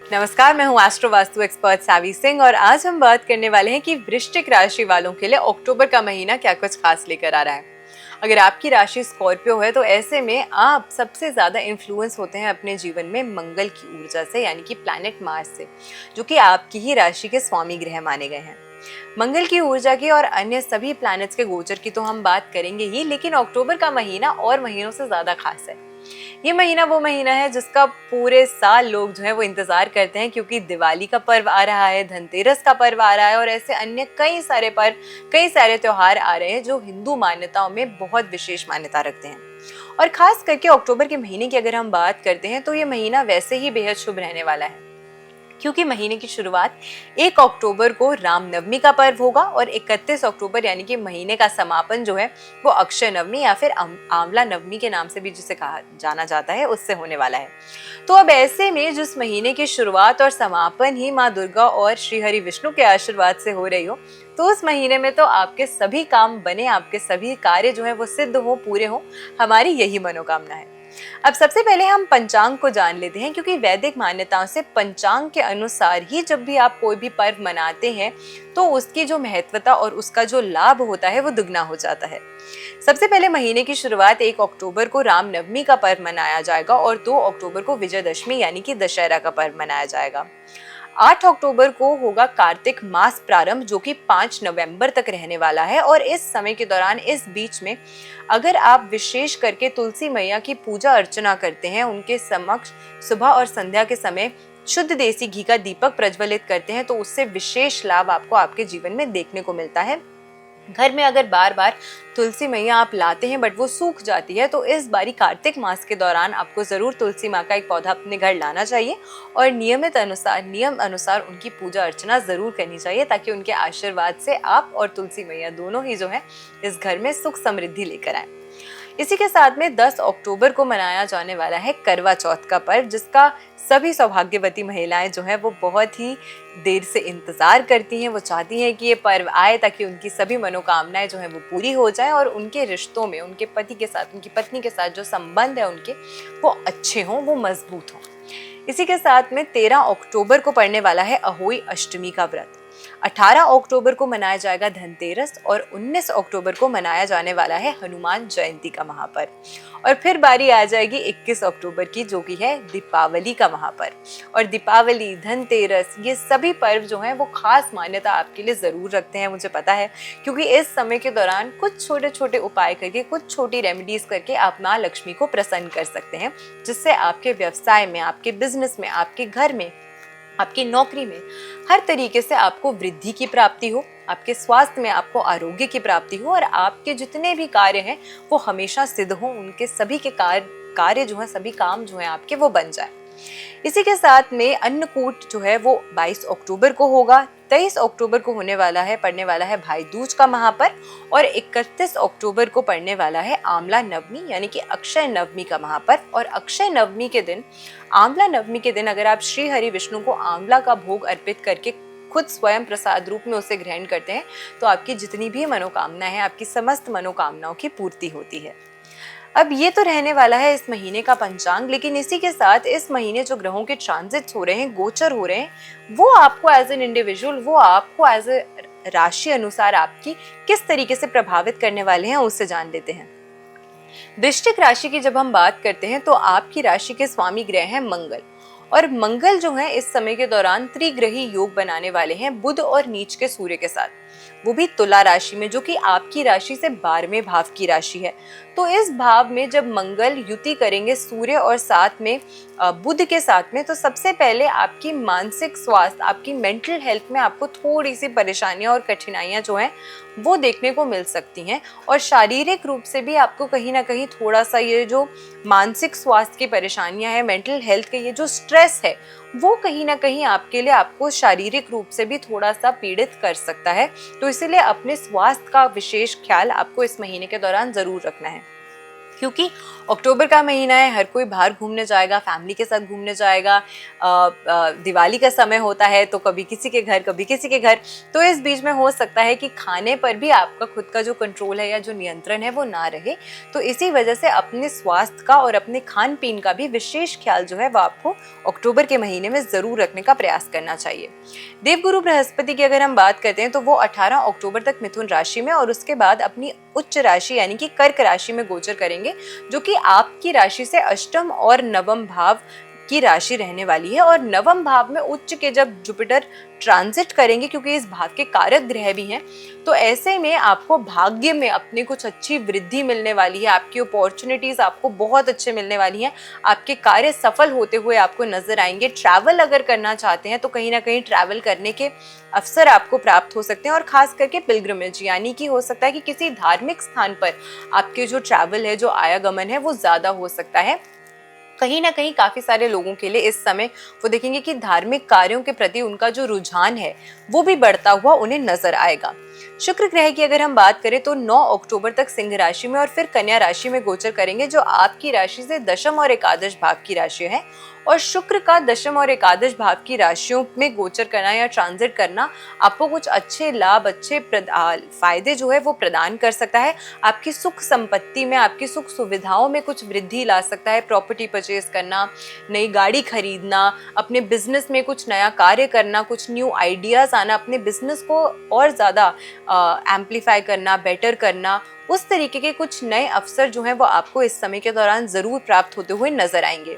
नमस्कार, मैं हूँ एस्ट्रो वास्तु एक्सपर्ट सावी सिंह और आज हम बात करने वाले हैं कि वृश्चिक राशि वालों के लिए अक्टूबर का महीना क्या कुछ खास लेकर आ रहा है। अगर आपकी राशि स्कॉर्पियो है तो ऐसे में आप सबसे ज्यादा इन्फ्लुएंस होते हैं अपने जीवन में मंगल की ऊर्जा से, यानी कि प्लैनेट मार्स से, जो कि आपकी ही राशि के स्वामी ग्रह माने गए हैं। मंगल की ऊर्जा की और अन्य सभी प्लैनेट्स के गोचर की तो हम बात करेंगे ही, लेकिन अक्टूबर का महीना और महीनों से ज्यादा खास है। ये महीना वो महीना है जिसका पूरे साल लोग जो है वो इंतजार करते हैं, क्योंकि दिवाली का पर्व आ रहा है, धनतेरस का पर्व आ रहा है और ऐसे अन्य कई सारे पर्व, कई सारे त्योहार आ रहे हैं जो हिंदू मान्यताओं में बहुत विशेष मान्यता रखते हैं। और खास करके अक्टूबर के महीने की अगर हम बात करते हैं तो ये महीना वैसे ही बेहद शुभ रहने वाला है, क्योंकि महीने की शुरुआत 1 अक्टूबर को रामनवमी का पर्व होगा और 31 अक्टूबर यानी कि महीने का समापन जो है वो अक्षय नवमी या फिर आंवला नवमी के नाम से भी जिसे कहा जाना जाता है, उससे होने वाला है। तो अब ऐसे में जिस महीने की शुरुआत और समापन ही माँ दुर्गा और श्री हरि विष्णु के आशीर्वाद से हो रही हो, तो उस महीने में तो आपके सभी काम बने, आपके सभी कार्य जो है वो सिद्ध हो, पूरे हो, हमारी यही मनोकामना है। अब सबसे पहले हम पंचांग को जान लेते हैं, क्योंकि वैदिक मान्यताओं से पंचांग के अनुसार ही जब भी आप कोई भी पर्व मनाते हैं तो उसकी जो महत्वता और उसका जो लाभ होता है वो दुगना हो जाता है। सबसे पहले महीने की शुरुआत 1 अक्टूबर को रामनवमी का पर्व मनाया जाएगा और 2 अक्टूबर को विजयदशमी यानी कि दशहरा का पर्व मनाया जाएगा। 8 अक्टूबर को होगा कार्तिक मास प्रारंभ, जो कि 5 नवंबर तक रहने वाला है। और इस समय के दौरान, इस बीच में अगर आप विशेष करके तुलसी मैया की पूजा अर्चना करते हैं, उनके समक्ष सुबह और संध्या के समय शुद्ध देसी घी का दीपक प्रज्वलित करते हैं, तो उससे विशेष लाभ आपको आपके जीवन में देखने को मिलता है। घर में अगर बार बार तुलसी मैया आप लाते हैं बट वो सूख जाती है, तो इस बारी कार्तिक मास के दौरान आपको जरूर तुलसी माँ का एक पौधा अपने घर लाना चाहिए और नियम अनुसार उनकी पूजा अर्चना जरूर करनी चाहिए, ताकि उनके आशीर्वाद से आप और तुलसी मैया दोनों ही जो है इस घर में सुख समृद्धि लेकर आए। इसी के साथ में 10 अक्टूबर को मनाया जाने वाला है करवा चौथ का पर्व, जिसका सभी सौभाग्यवती महिलाएं जो है वो बहुत ही देर से इंतजार करती हैं। वो चाहती हैं कि ये पर्व आए ताकि उनकी सभी मनोकामनाएं जो है वो पूरी हो जाएं और उनके रिश्तों में उनके पति के साथ, उनकी पत्नी के साथ जो संबंध है उनके, वो अच्छे हों, वो मजबूत हों। इसी के साथ में 13 अक्टूबर को पड़ने वाला है अहोई अष्टमी का व्रत। 18 अक्टूबर को मनाया जाएगा धनतेरस और 19 अक्टूबर को मनाया जाने वाला है हनुमान जयंती का महापर्व। और फिर बारी आ जाएगी 21 अक्टूबर की, जो कि है दीपावली का महापर्व। और दीपावली, धनतेरस, ये सभी पर्व जो हैं वो खास मान्यता आपके लिए जरूर रखते हैं, मुझे पता है, क्योंकि इस समय के दौरान कुछ छोटे छोटे उपाय करके, कुछ छोटी रेमेडीज करके आप माँ लक्ष्मी को प्रसन्न कर सकते हैं, जिससे आपके व्यवसाय में, आपके बिजनेस में, आपके घर में, आपकी नौकरी में हर तरीके से आपको वृद्धि की प्राप्ति हो, आपके स्वास्थ्य में आपको आरोग्य की प्राप्ति हो और आपके जितने भी कार्य हैं वो हमेशा सिद्ध हो, उनके सभी के कार्य जो है, सभी काम जो है आपके, वो बन जाए। इसी के साथ में अन्नकूट जो है वो 22 अक्टूबर को होगा। 23 अक्टूबर को पड़ने वाला है भाई दूज का महापर्व और 31 अक्टूबर को पड़ने वाला है आंवला नवमी यानी कि अक्षय नवमी का महापर्व। और अक्षय नवमी के दिन, आंवला नवमी के दिन, अगर आप श्री हरि विष्णु को आंवला का भोग अर्पित करके खुद स्वयं प्रसाद रूप में उसे ग्रहण करते हैं, तो आपकी जितनी भी मनोकामना है, आपकी समस्त मनोकामनाओं की पूर्ति होती है। अब ये तो रहने वाला है इस महीने का पंचांग, लेकिन इसी के साथ इस महीने जो ग्रहों के ट्रांजिट्स हो रहे हैं, गोचर हो रहे हैं, वो आपको एज एन इंडिविजुअल, वो आपको एज ए राशि अनुसार आपकी किस तरीके से प्रभावित करने वाले हैं, उससे जान लेते हैं। वृश्चिक राशि की जब हम बात करते हैं तो आपकी राशि के स्वामी ग्रह हैं मंगल, और मंगल जो है इस समय के दौरान त्रिग्रही योग बनाने वाले हैं बुध और नीच के सूर्य के साथ, वो भी तुला राशि में, जो कि आपकी राशि से 12वें भाव की राशि है। तो इस भाव में जब मंगल युति करेंगे सूर्य और साथ में बुध के साथ में, तो सबसे पहले आपकी मानसिक स्वास्थ्य, आपकी मेंटल हेल्थ में आपको थोड़ी सी परेशानियां और कठिनाइयां जो हैं वो देखने को मिल सकती हैं। और शारीरिक रूप से भी आपको कहीं ना कहीं थोड़ा सा ये जो मानसिक स्वास्थ्य की परेशानियां हैं, मेंटल हेल्थ के ये जो स्ट्रेस है, वो कहीं ना कहीं आपके लिए, आपको शारीरिक रूप से भी थोड़ा सा पीड़ित कर सकता है। तो इसीलिए अपने स्वास्थ्य का विशेष ख्याल आपको इस महीने के दौरान जरूर रखना है। क्योंकि अक्टूबर का महीना है, हर कोई बाहर घूमने जाएगा, फैमिली के साथ घूमने जाएगा। दिवाली का समय होता है तो कभी किसी के घर, कभी किसी के घर। तो इस बीच में हो सकता है कि खाने पर भी आपका खुद का जो कंट्रोल है या जो नियंत्रण है वो ना रहे। तो इसी वजह से अपने स्वास्थ्य का और अपने खान पीन का भी विशेष ख्याल जो है वो आपको अक्टूबर के महीने में ज़रूर रखने का प्रयास करना चाहिए। देवगुरु बृहस्पति की अगर हम बात करते हैं तो वो 18 अक्टूबर तक मिथुन राशि में और उसके बाद अपनी उच्च राशि यानी कि कर्क राशि में गोचर करेंगे, जो कि आपकी राशि से अष्टम और नवम भाव की राशि रहने वाली है। और नवम भाव में उच्च के जब जुपिटर ट्रांजिट करेंगे, क्योंकि इस भाव के कारक ग्रह भी हैं, तो ऐसे में आपको भाग्य में अपनी कुछ अच्छी वृद्धि मिलने वाली है। आपकी अपॉर्चुनिटीज आपको बहुत अच्छे मिलने वाली हैं। आपके कार्य सफल होते हुए आपको नजर आएंगे। ट्रैवल अगर करना चाहते हैं तो कहीं ना कहीं ट्रैवल करने के अवसर आपको प्राप्त हो सकते हैं, और खास करके पिलग्रिमेज यानी कि हो सकता है कि किसी धार्मिक स्थान पर आपके जो ट्रैवल है, जो आयागमन है, वो ज्यादा हो सकता है। कहीं ना कहीं काफी सारे लोगों के लिए इस समय वो देखेंगे कि धार्मिक कार्यों के प्रति उनका जो रुझान है वो भी बढ़ता हुआ उन्हें नजर आएगा। शुक्र ग्रह की अगर हम बात करें तो 9 अक्टूबर तक सिंह राशि में और फिर कन्या राशि में गोचर करेंगे, जो आपकी राशि से दशम और एकादश भाव की राशि है। और शुक्र का दशम और एकादश भाव की राशियों में गोचर करना या ट्रांजिट करना आपको कुछ अच्छे लाभ, अच्छे फायदे जो है वो प्रदान कर सकता है। आपकी सुख संपत्ति में, आपकी सुख सुविधाओं में कुछ वृद्धि ला सकता है। प्रॉपर्टी परचेज करना, नई गाड़ी खरीदना, अपने बिजनेस में कुछ नया कार्य करना, कुछ न्यू आइडियाज आना, अपने बिजनेस को और ज्यादा एम्पलीफाई करना, बेटर करना, उस तरीके के कुछ नए अवसर जो हैं वो आपको इस समय के दौरान जरूर प्राप्त होते हुए नजर आएंगे।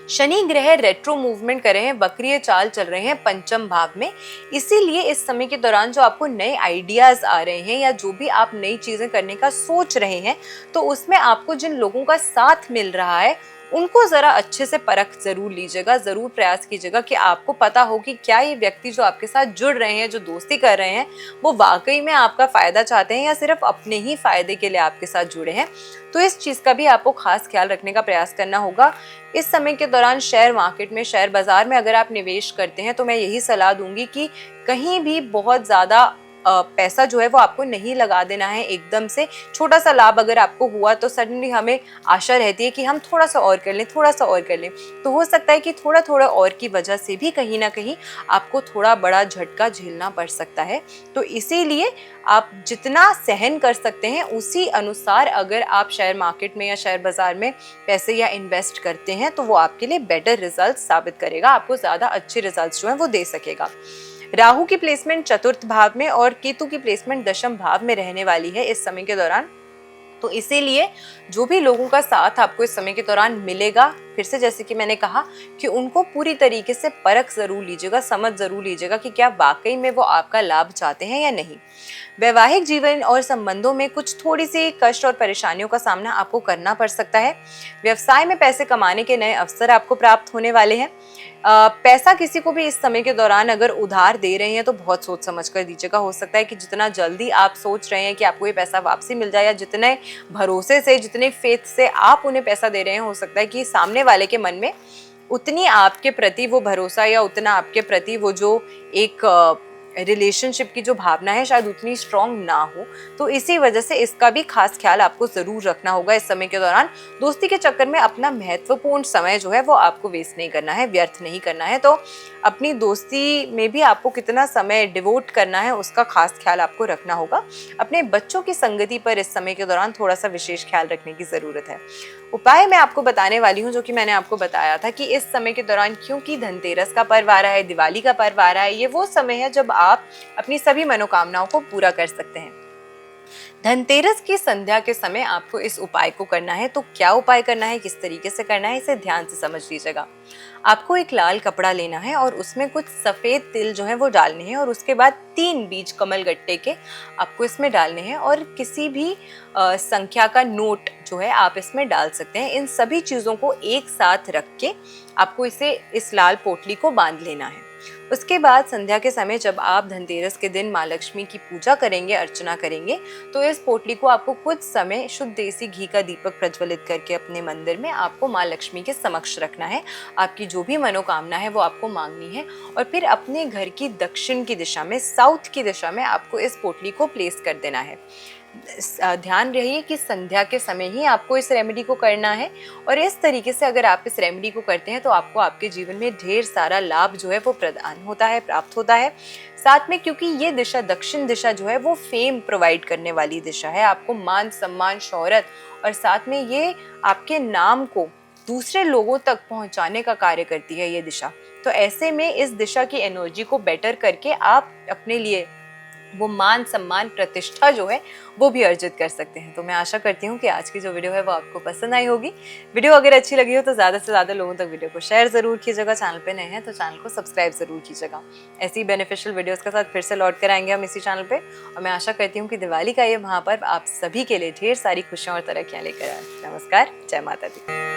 शनि ग्रह रेट्रो मूवमेंट कर रहे हैं, वक्रीय चाल चल रहे हैं पंचम भाव में। इसीलिए इस समय के दौरान जो आपको नए आइडियाज आ रहे हैं या जो भी आप नई चीजें करने का सोच रहे हैं, तो उसमें आपको जिन लोगों का साथ मिल रहा है उनको जरा अच्छे से परख जरूर लीजिएगा। जरूर प्रयास कीजिएगा कि आपको पता हो कि क्या ये व्यक्ति जो आपके साथ जुड़ रहे हैं, जो दोस्ती कर रहे हैं, वो वाकई में आपका फायदा चाहते हैं या सिर्फ अपने ही फायदे के लिए आपके साथ जुड़े हैं। तो इस चीज का भी आपको खास ख्याल रखने का प्रयास करना होगा। इस समय के दौरान शेयर मार्केट में, शेयर बाजार में अगर आप निवेश करते हैं तो मैं यही सलाह दूंगी कि कहीं भी बहुत ज्यादा पैसा जो है वो आपको नहीं लगा देना है एकदम से। छोटा सा लाभ अगर आपको हुआ तो सडनली हमें आशा रहती है कि हम थोड़ा सा और कर लें, थोड़ा सा और कर लें। तो हो सकता है कि थोड़ा थोड़ा और की वजह से भी कहीं ना कहीं आपको थोड़ा बड़ा झटका झेलना पड़ सकता है। तो इसीलिए आप जितना सहन कर सकते हैं उसी अनुसार अगर आप शेयर मार्केट में या शेयर बाजार में पैसे या इन्वेस्ट करते हैं तो वो आपके लिए बेटर रिजल्ट साबित करेगा, आपको ज्यादा अच्छे रिजल्ट जो है वो दे सकेगा। राहु की प्लेसमेंट चतुर्थ भाव में और केतु की प्लेसमेंट दशम भाव में रहने वाली है इस समय के दौरान। तो इसीलिए जो भी लोगों का साथ आपको इस समय के दौरान मिलेगा, फिर से जैसे कि मैंने कहा कि उनको पूरी तरीके से परख जरूर लीजिएगा, समझ जरूर लीजिएगा कि क्या वाकई में वो आपका लाभ चाहते हैं या नहीं। वैवाहिक जीवन और संबंधों में कुछ थोड़ी सी कष्ट और परेशानियों का सामना आपको करना पड़ सकता है। व्यवसाय में पैसे कमाने के नए अवसर आपको प्राप्त होने वाले हैं। पैसा किसी को भी इस समय के दौरान अगर उधार दे रहे हैं तो बहुत सोच समझ कर दीजिएगा। हो सकता है कि जितना जल्दी आप सोच रहे हैं कि आपको ये पैसा वापसी मिल जाए, या जितने भरोसे से, जितने फेथ से आप उन्हें पैसा दे रहे हैं, हो सकता है कि सामने वाले के मन में उतनी आपके प्रति वो भरोसा या उतना आपके प्रति वो जो एक रिलेशनशिप की जो भावना है शायद उतनी स्ट्रांग ना हो। तो इसी वजह से इसका भी खास ख्याल आपको जरूर रखना होगा इस समय के दौरान। दोस्ती के चक्कर में अपना महत्वपूर्ण समय जो है वो आपको वेस्ट नहीं करना है, व्यर्थ नहीं करना है। तो अपनी दोस्ती में भी आपको कितना समय डिवोट करना है उसका खास ख्याल आपको रखना होगा। अपने बच्चों की संगति पर इस समय के दौरान थोड़ा सा विशेष ख्याल रखने की जरूरत है। उपाय मैं आपको बताने वाली हूँ जो कि मैंने आपको बताया था कि इस समय के दौरान, क्योंकि धनतेरस का पर्व आ रहा है, दिवाली का पर्व आ रहा है, ये वो समय है जब आप अपनी सभी मनोकामनाओं को पूरा कर सकते हैं। धनतेरस की संध्या के समय आपको इस उपाय को करना है। तो क्या उपाय करना है, किस तरीके से करना है, इसे ध्यान से समझ लीजिएगा। आपको एक लाल कपड़ा लेना है और उसमें कुछ सफेद तिल जो है वो डालने हैं, और उसके बाद 3 बीज कमल गट्टे के आपको इसमें डालने हैं, और किसी भी संख्या का नोट जो है आप इसमें डाल सकते हैं। इन सभी चीजों को एक साथ रख के आपको इस लाल पोटली को बांध लेना है। उसके बाद संध्या के समय जब आप धनतेरस के दिन माँ लक्ष्मी की पूजा करेंगे, अर्चना करेंगे, तो इस पोटली को आपको कुछ समय शुद्ध देसी घी का दीपक प्रज्वलित करके अपने मंदिर में आपको माँ लक्ष्मी के समक्ष रखना है। आपकी जो भी मनोकामना है वो आपको मांगनी है, और फिर अपने घर की दक्षिण की दिशा में, साउथ की दिशा में आपको इस पोटली को प्लेस कर देना है। ध्यान रहिए कि संध्या के समय ही आपको इस रेमेडी को करना है। और इस तरीके से अगर आप इस रेमेडी को करते हैं तो आपको आपके जीवन में ढेर सारा लाभ जो है वो प्रदान होता है, प्राप्त होता है। साथ में क्योंकि ये दिशा, दक्षिण दिशा जो है वो फेम प्रोवाइड करने वाली दिशा है, आपको मान सम्मान, शोहरत, और साथ में ये आपके नाम को दूसरे लोगों तक पहुंचाने का कार्य करती है ये दिशा। तो ऐसे में इस दिशा की एनर्जी को बेटर करके आप अपने लिए वो मान सम्मान, प्रतिष्ठा जो है वो भी अर्जित कर सकते हैं। तो मैं आशा करती हूँ कि आज की जो वीडियो है वो आपको पसंद आई होगी। वीडियो अगर अच्छी लगी हो तो ज़्यादा से ज़्यादा लोगों तक वीडियो को शेयर ज़रूर कीजिएगा। चैनल पे नए हैं तो चैनल को सब्सक्राइब ज़रूर कीजिएगा। ऐसी बेनिफिशियल वीडियोज़ के साथ फिर से लौट कर आएंगे हम इसी चैनल पर। और मैं आशा करती हूँ कि दिवाली का ये महापर्व आप सभी के लिए ढेर सारी खुशियाँ और तरक्कियाँ लेकर आए। नमस्कार, जय माता दी।